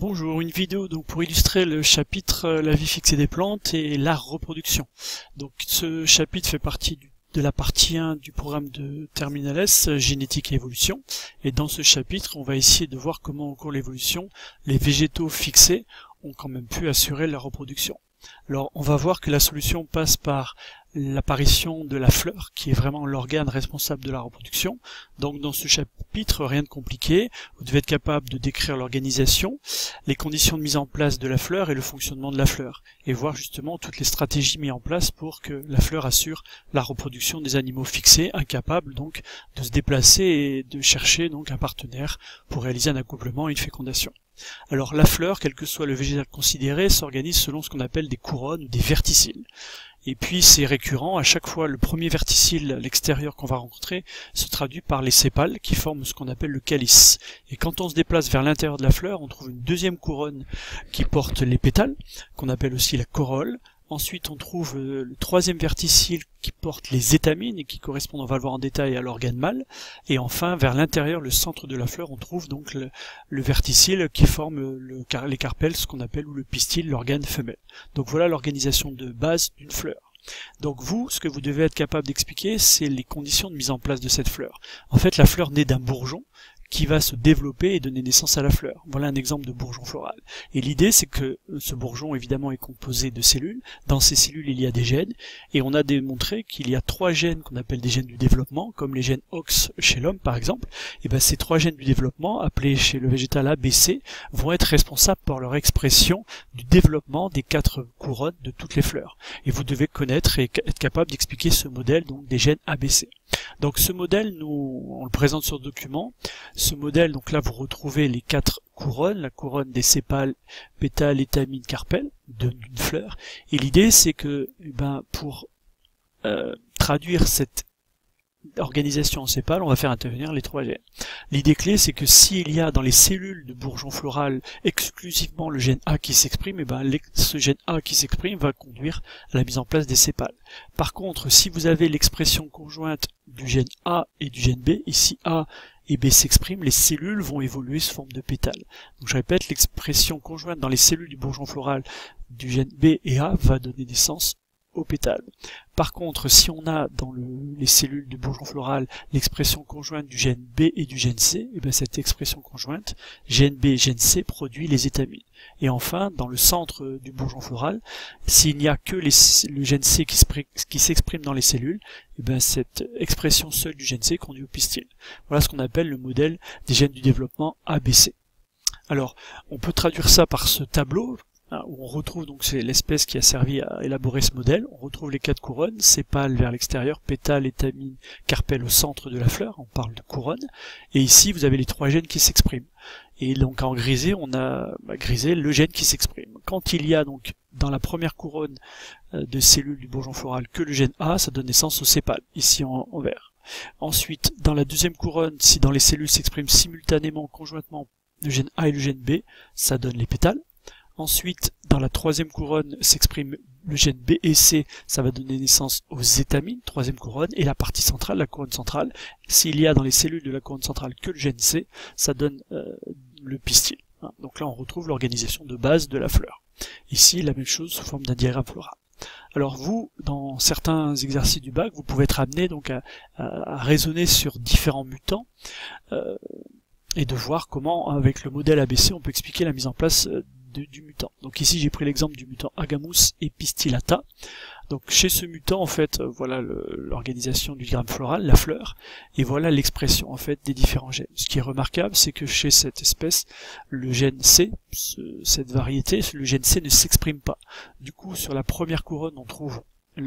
Bonjour, une vidéo donc pour illustrer le chapitre La vie fixée des plantes et la reproduction. Donc ce chapitre fait partie de la partie 1 du programme de Terminal S, génétique et évolution. Et dans ce chapitre, on va essayer de voir comment au cours de l'évolution, les végétaux fixés ont quand même pu assurer la reproduction. Alors on va voir que la solution passe par l'apparition de la fleur, qui est vraiment l'organe responsable de la reproduction. Donc dans ce chapitre, rien de compliqué, vous devez être capable de décrire l'organisation, les conditions de mise en place de la fleur et le fonctionnement de la fleur, et voir justement toutes les stratégies mises en place pour que la fleur assure la reproduction des animaux fixés, incapables donc de se déplacer et de chercher donc un partenaire pour réaliser un accouplement et une fécondation. Alors la fleur, quel que soit le végétal considéré, s'organise selon ce qu'on appelle des couronnes ou des verticilles. Et puis c'est récurrent, à chaque fois le premier verticille à l'extérieur qu'on va rencontrer se traduit par les sépales qui forment ce qu'on appelle le calice. Et quand on se déplace vers l'intérieur de la fleur, on trouve une deuxième couronne qui porte les pétales, qu'on appelle aussi la corolle. Ensuite on trouve le troisième verticille qui porte les étamines et qui correspond, on va le voir en détail, à l'organe mâle. Et enfin vers l'intérieur, le centre de la fleur, on trouve donc le verticille qui forme les carpelles, ce qu'on appelle, ou le pistil, l'organe femelle. Donc voilà l'organisation de base d'une fleur. Donc vous, ce que vous devez être capable d'expliquer, c'est les conditions de mise en place de cette fleur. En fait, la fleur naît d'un bourgeon qui va se développer et donner naissance à la fleur. Voilà un exemple de bourgeon floral. Et l'idée, c'est que ce bourgeon, évidemment, est composé de cellules. Dans ces cellules, il y a des gènes, et on a démontré qu'il y a 3 gènes qu'on appelle des gènes du développement, comme les gènes OX chez l'homme, par exemple. Et bien, ces 3 gènes du développement, appelés chez le végétal ABC, vont être responsables pour leur expression du développement des 4 couronnes de toutes les fleurs. Et vous devez connaître et être capable d'expliquer ce modèle donc des gènes ABC. Donc ce modèle, on le présente sur le document. Ce modèle, donc là vous retrouvez les 4 couronnes, la couronne des sépales, pétales, étamines, carpelles d'une fleur. Et l'idée c'est que pour traduire cette organisation en sépales, on va faire intervenir les 3 gènes. L'idée clé, c'est que s'il y a dans les cellules de bourgeon floral exclusivement le gène A qui s'exprime, ce gène A qui s'exprime va conduire à la mise en place des sépales. Par contre, si vous avez l'expression conjointe du gène A et du gène B, ici A et B s'expriment, les cellules vont évoluer sous forme de pétales. Donc je répète, l'expression conjointe dans les cellules du bourgeon floral du gène B et A va donner naissance aux pétales. Par contre, si on a dans les cellules du bourgeon floral l'expression conjointe du gène B et du gène C, et cette expression conjointe, gène B, gène C, produit les étamines. Et enfin, dans le centre du bourgeon floral, s'il n'y a que le gène C qui s'exprime dans les cellules, cette expression seule du gène C conduit au pistil. Voilà ce qu'on appelle le modèle des gènes du développement ABC. Alors, on peut traduire ça par ce tableau, où on retrouve, donc c'est l'espèce qui a servi à élaborer ce modèle. On retrouve les 4 couronnes, sépales vers l'extérieur, pétales, étamines, carpelles au centre de la fleur, on parle de couronne, et ici vous avez les 3 gènes qui s'expriment. Et donc en grisé, on a grisé le gène qui s'exprime. Quand il y a donc dans la première couronne de cellules du bourgeon floral que le gène A, ça donne naissance au sépale, ici en vert. Ensuite, dans la deuxième couronne, si dans les cellules s'expriment simultanément, conjointement, le gène A et le gène B, ça donne les pétales. Ensuite, dans la troisième couronne s'exprime le gène B et C, ça va donner naissance aux étamines, troisième couronne, et la partie centrale, la couronne centrale, s'il y a dans les cellules de la couronne centrale que le gène C, ça donne le pistil. Donc là on retrouve l'organisation de base de la fleur. Ici, la même chose sous forme d'un diagramme floral. Alors vous, dans certains exercices du bac, vous pouvez être amené donc à raisonner sur différents mutants, et de voir comment, avec le modèle ABC, on peut expliquer la mise en place du mutant. Donc ici j'ai pris l'exemple du mutant Agamus epistillata. Donc chez ce mutant, en fait, voilà l'organisation du diagramme floral, la fleur, et voilà l'expression en fait des différents gènes. Ce qui est remarquable, c'est que chez cette espèce, le gène C, cette variété, le gène C ne s'exprime pas. Du coup, sur la première couronne, on trouve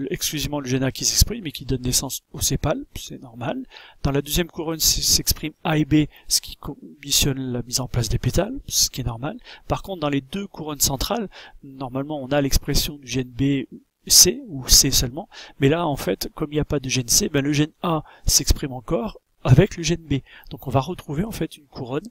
exclusivement le gène A qui s'exprime et qui donne naissance au sépale, c'est normal. Dans la deuxième couronne s'exprime A et B, ce qui conditionne la mise en place des pétales, ce qui est normal. Par contre, dans les 2 couronnes centrales, normalement on a l'expression du gène B, C, ou C seulement, mais là en fait, comme il n'y a pas de gène C, le gène A s'exprime encore avec le gène B. Donc on va retrouver en fait une couronne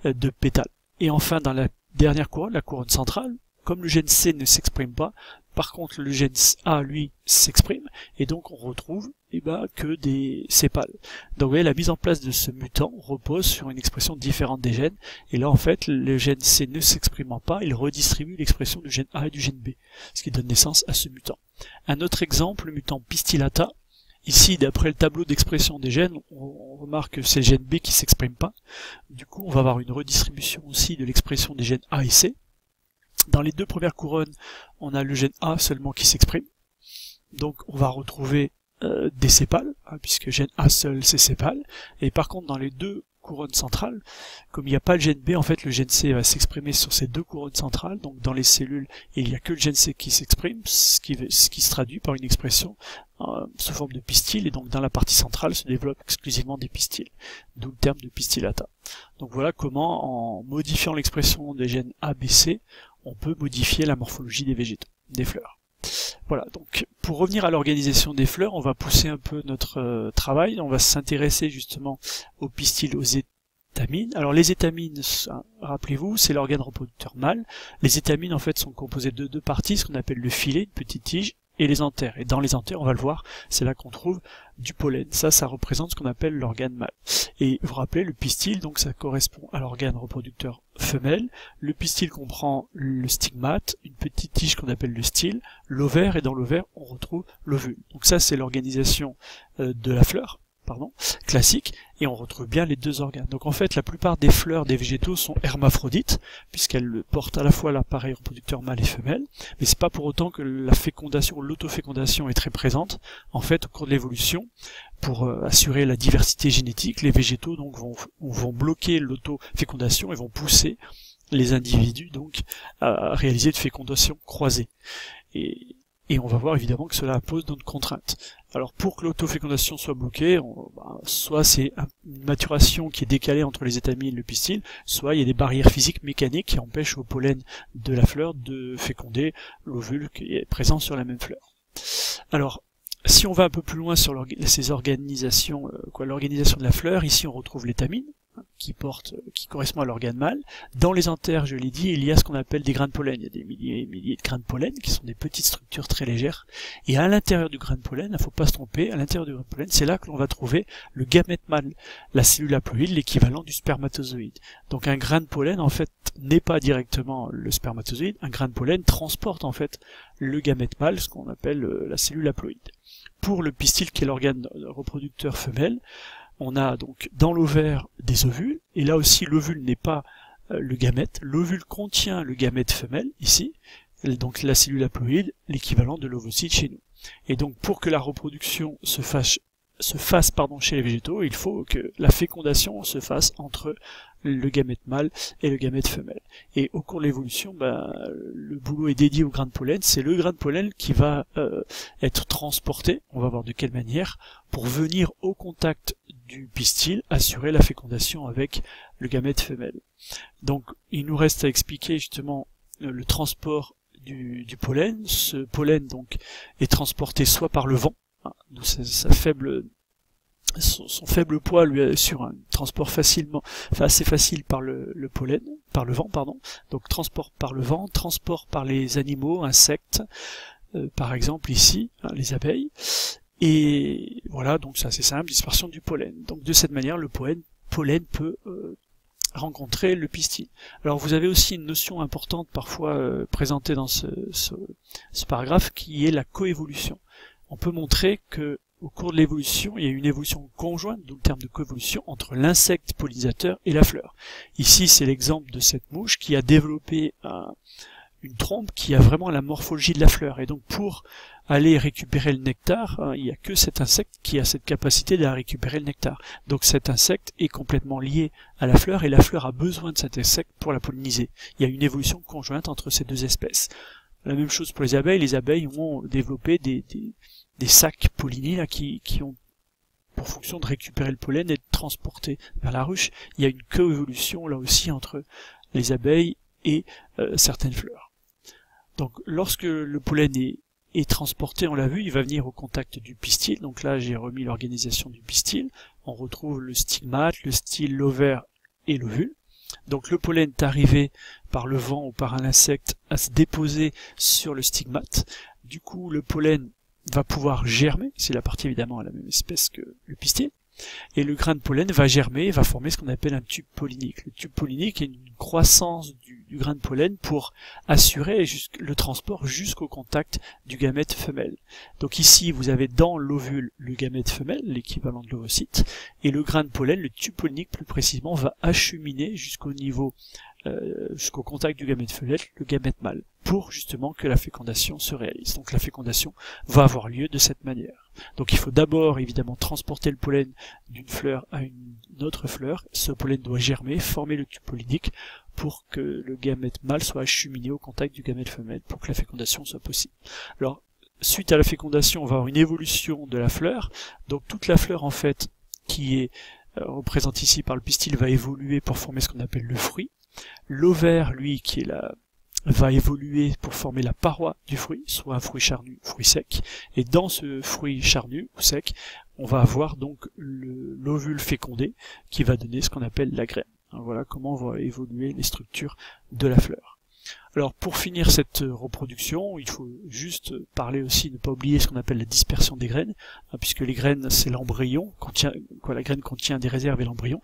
de pétales. Et enfin, dans la dernière couronne, la couronne centrale, comme le gène C ne s'exprime pas, Par contre, le gène A, lui, s'exprime, et donc on retrouve que des sépales. Donc vous voyez, la mise en place de ce mutant repose sur une expression différente des gènes, et là en fait, le gène C ne s'exprimant pas, il redistribue l'expression du gène A et du gène B, ce qui donne naissance à ce mutant. Un autre exemple, le mutant pistillata. Ici, d'après le tableau d'expression des gènes, on remarque que c'est le gène B qui s'exprime pas. Du coup, on va avoir une redistribution aussi de l'expression des gènes A et C. Dans les deux premières couronnes, on a le gène A seulement qui s'exprime. Donc on va retrouver des sépales, puisque gène A seul c'est sépale. Et par contre dans les deux couronnes centrales, comme il n'y a pas le gène B, en fait le gène C va s'exprimer sur ces deux couronnes centrales. Donc dans les cellules, il n'y a que le gène C qui s'exprime, ce qui se traduit par une expression sous forme de pistil. Et donc dans la partie centrale se développent exclusivement des pistils, d'où le terme de pistillata. Donc voilà comment, en modifiant l'expression des gènes A, B, C, on peut modifier la morphologie des végétaux, des fleurs. Voilà, donc pour revenir à l'organisation des fleurs, on va pousser un peu notre travail, on va s'intéresser justement aux pistils, aux étamines. Alors les étamines, rappelez-vous, c'est l'organe reproducteur mâle. Les étamines en fait sont composées de deux parties, ce qu'on appelle le filet, une petite tige, et les anthères. Et dans les anthères, on va le voir, c'est là qu'on trouve du pollen. Ça représente ce qu'on appelle l'organe mâle. Et vous vous rappelez, le pistil, donc ça correspond à l'organe reproducteur femelle. Le pistil comprend le stigmate, une petite tige qu'on appelle le style, l'ovaire, et dans l'ovaire, on retrouve l'ovule. Donc ça, c'est l'organisation de la fleur, classique, et on retrouve bien les deux organes. Donc en fait, la plupart des fleurs des végétaux sont hermaphrodites, puisqu'elles portent à la fois l'appareil reproducteur mâle et femelle, mais c'est pas pour autant que la fécondation, l'autofécondation est très présente. En fait, au cours de l'évolution, pour assurer la diversité génétique, les végétaux donc vont bloquer l'autofécondation et vont pousser les individus donc à réaliser une fécondation croisée. Et on va voir évidemment que cela pose d'autres contraintes. Alors pour que l'autofécondation soit bloquée, soit c'est une maturation qui est décalée entre les étamines et le pistil, soit il y a des barrières physiques mécaniques qui empêchent au pollen de la fleur de féconder l'ovule qui est présent sur la même fleur. Alors, si on va un peu plus loin sur ces organisations, l'organisation de la fleur, ici on retrouve l'étamine, qui correspond à l'organe mâle. Dans les anthères, je l'ai dit, il y a ce qu'on appelle des grains de pollen. Il y a des milliers et milliers de grains de pollen qui sont des petites structures très légères. Et à l'intérieur du grain de pollen, il ne faut pas se tromper, à l'intérieur du grain de pollen, c'est là que l'on va trouver le gamète mâle, la cellule haploïde, l'équivalent du spermatozoïde. Donc un grain de pollen, en fait, n'est pas directement le spermatozoïde. Un grain de pollen transporte, en fait, le gamète mâle, ce qu'on appelle la cellule haploïde. Pour le pistil, qui est l'organe reproducteur femelle, on a donc dans l'ovaire des ovules, et là aussi l'ovule n'est pas le gamète, l'ovule contient le gamète femelle, ici, donc la cellule haploïde, l'équivalent de l'ovocyte chez nous. Et donc pour que la reproduction se fasse chez les végétaux, il faut que la fécondation se fasse entre le gamète mâle et le gamète femelle. Et au cours de l'évolution, le boulot est dédié au grain de pollen. C'est le grain de pollen qui va être transporté, on va voir de quelle manière, pour venir au contact du pistil, assurer la fécondation avec le gamète femelle. Donc il nous reste à expliquer justement le transport du pollen. Ce pollen donc est transporté soit par le vent, d'où son faible poids lui assure un transport assez facile par par le vent, donc transport par le vent, transport par les animaux, insectes, par exemple ici, les abeilles, et voilà, donc c'est assez simple, dispersion du pollen. Donc de cette manière, le pollen peut rencontrer le pistil. Alors vous avez aussi une notion importante parfois présentée dans ce paragraphe, qui est la coévolution. On peut montrer que au cours de l'évolution, il y a une évolution conjointe, d'où le terme de coévolution, entre l'insecte pollinisateur et la fleur. Ici, c'est l'exemple de cette mouche qui a développé une trompe qui a vraiment la morphologie de la fleur. Et donc, pour aller récupérer le nectar, il n'y a que cet insecte qui a cette capacité de récupérer le nectar. Donc cet insecte est complètement lié à la fleur, et la fleur a besoin de cet insecte pour la polliniser. Il y a une évolution conjointe entre ces deux espèces. La même chose pour les abeilles ont développé des sacs pollinis là, qui ont pour fonction de récupérer le pollen et de transporter vers la ruche. Il y a une coévolution là aussi entre les abeilles et certaines fleurs. Donc lorsque le pollen est transporté, on l'a vu, il va venir au contact du pistil. Donc là j'ai remis l'organisation du pistil. On retrouve le stigmate, le style, l'ovaire et l'ovule. Donc le pollen est arrivé par le vent ou par un insecte à se déposer sur le stigmate. du coup le pollen va pouvoir germer, c'est la partie évidemment à la même espèce que le pistil, et le grain de pollen va germer et va former ce qu'on appelle un tube pollinique. Le tube pollinique est une croissance du grain de pollen pour assurer le transport jusqu'au contact du gamète femelle. Donc ici vous avez dans l'ovule le gamète femelle, l'équivalent de l'ovocyte, et le grain de pollen, le tube pollinique plus précisément, va acheminer jusqu'au niveau jusqu'au contact du gamète femelle, le gamète mâle, pour justement que la fécondation se réalise. Donc la fécondation va avoir lieu de cette manière. Donc il faut d'abord évidemment transporter le pollen d'une fleur à une autre fleur. Ce pollen doit germer, former le tube pollinique pour que le gamète mâle soit acheminé au contact du gamète femelle pour que la fécondation soit possible. Alors suite à la fécondation, on va avoir une évolution de la fleur. Donc toute la fleur en fait qui est représentée ici par le pistil va évoluer pour former ce qu'on appelle le fruit. L'ovaire, lui, qui est va évoluer pour former la paroi du fruit, soit un fruit charnu, fruit sec. Et dans ce fruit charnu ou sec, on va avoir donc l'ovule fécondé qui va donner ce qu'on appelle la graine. Voilà comment vont évoluer les structures de la fleur. Alors pour finir cette reproduction, il faut juste parler aussi, ne pas oublier ce qu'on appelle la dispersion des graines, puisque les graines c'est l'embryon, la graine contient des réserves et l'embryon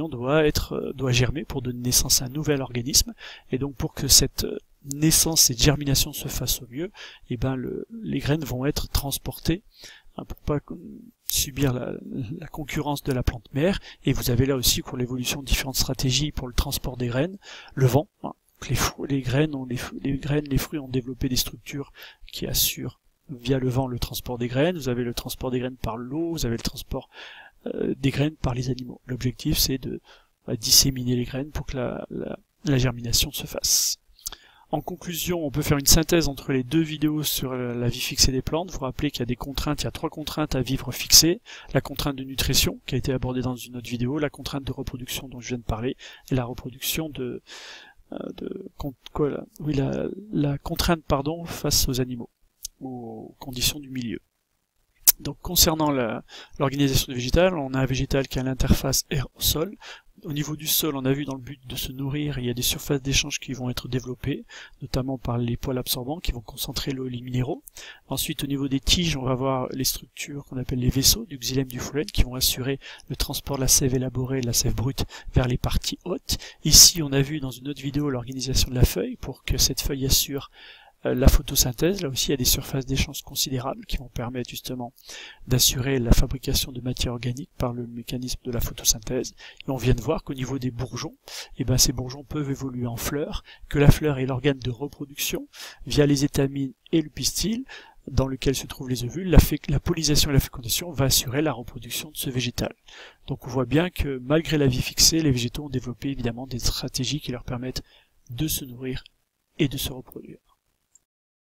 doit germer pour donner naissance à un nouvel organisme, et donc pour que cette naissance, cette germination se fasse au mieux, et les graines vont être transportées pour pas subir la concurrence de la plante mère, et vous avez là aussi pour l'évolution différentes stratégies pour le transport des graines, le vent. Les fruits ont développé des structures qui assurent via le vent le transport des graines. Vous avez le transport des graines par l'eau, vous avez le transport des graines par les animaux. L'objectif c'est de disséminer les graines pour que la germination se fasse. En conclusion, on peut faire une synthèse entre les deux vidéos sur la vie fixée des plantes. Vous rappelez qu'il y a des contraintes, il y a 3 contraintes à vivre fixées. La contrainte de nutrition, qui a été abordée dans une autre vidéo, la contrainte de reproduction dont je viens de parler, et la reproduction la contrainte face aux animaux, aux conditions du milieu. Donc concernant l'organisation végétale, on a un végétal qui a l'interface air-sol. Au niveau du sol, on a vu dans le but de se nourrir, il y a des surfaces d'échange qui vont être développées, notamment par les poils absorbants qui vont concentrer l'eau et les minéraux. Ensuite, au niveau des tiges, on va voir les structures qu'on appelle les vaisseaux du xylème du phloème qui vont assurer le transport de la sève élaborée, de la sève brute vers les parties hautes. Ici, on a vu dans une autre vidéo l'organisation de la feuille pour que cette feuille assure la photosynthèse. Là aussi il y a des surfaces d'échange considérables qui vont permettre justement d'assurer la fabrication de matière organique par le mécanisme de la photosynthèse. Et on vient de voir qu'au niveau des bourgeons, ces bourgeons peuvent évoluer en fleurs, que la fleur est l'organe de reproduction via les étamines et le pistil dans lequel se trouvent les ovules. La pollinisation et la fécondation va assurer la reproduction de ce végétal. Donc on voit bien que malgré la vie fixée, les végétaux ont développé évidemment des stratégies qui leur permettent de se nourrir et de se reproduire.